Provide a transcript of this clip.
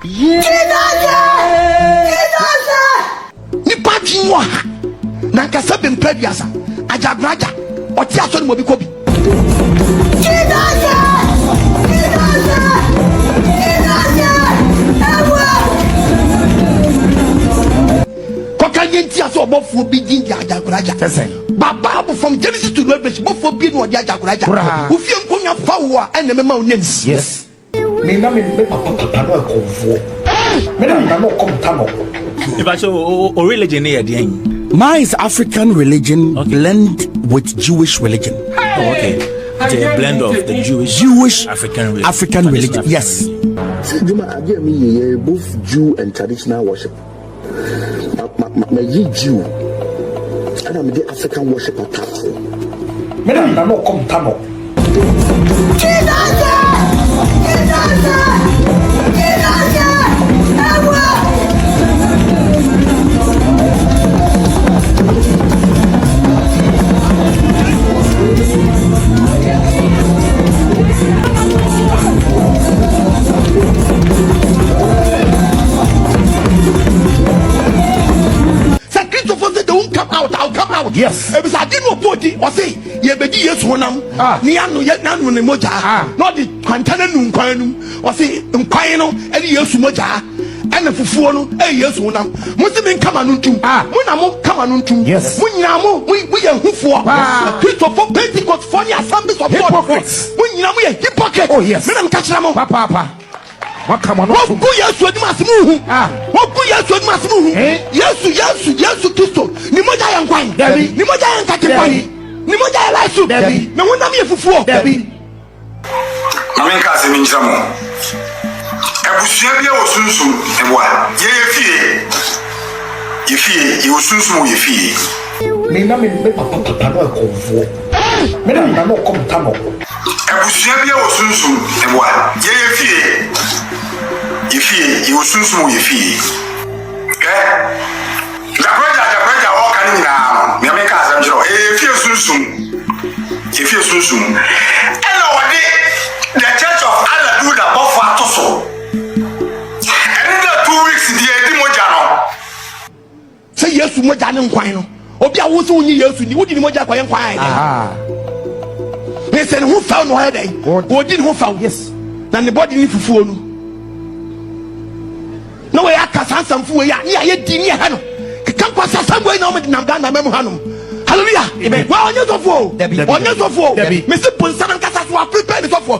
Ni pati mo ha. Na nkasa be mpaduasa. Ajagraja. Oti aso ni mo bi ko bi. Kokanyenti aso obofo bi din dia ajagraja. Baba from Genesis to Revelation bofo bi no dia ajagraja. Ufie nkonya fawo a ene mema names. Yes. Me na me papa no konfo. Me na no komtano. Religion here, mine is African religion blend with Jewish religion. Oh, okay. It's a blend of the Jewish African religion. Yes. Both Jew and traditional worship. My Jew and I'm the African worship attack. Me na no komtano. I'll come out. Yes. It was I didn't know body or say, ye be yes one Niano yet none on the moja, not the Quantana Nunquanum, or say Unquano, and yes moja, and the Fufuano, a yes one. Muslim come on to when I'm come on to yes. When Yamo, we are who for Christopher Pentecost funny assemblies of hypocrites. When Yamu a hypocrite, oh yes, Madam Cachamo, Papa. What come on? What go yes with Massimu? What go yes with Massimu? Yes, Christo. Nimoja yang kwani. Nimoja yang kakipani. Nimoja yang laisu. Na wunda mi efufuo. Amenka se minjamo. Ebusua bia osunsun ebwa. Ye fie osunsun ye fie. Me na me papa no konfo. Me na no komtano. Ebusua bia osunsun ebwa. Ye fie osunsun ye fie. Jabraja o kan ni na me Amenka asem jiro. Fie sunsun. Ela wode the church of Allah do the bofo atoso. And in the 2 weeks the edi moja no. Say Yesu moja ne nkwan no. Obi a wo so nyi Yesu ni wodi ni moja kwaye nkwan ai. Me say who found no head ai. Wodi ni who found yes. Na ne body ni fufuo no. No we akasa samfu we ya ni aye di ni ha no. Kan kwasa samwe na o me nam da na mem ha no. Hallelujah. Amen. Well, on your sofa. Me see, put some cats to prepare the sofa.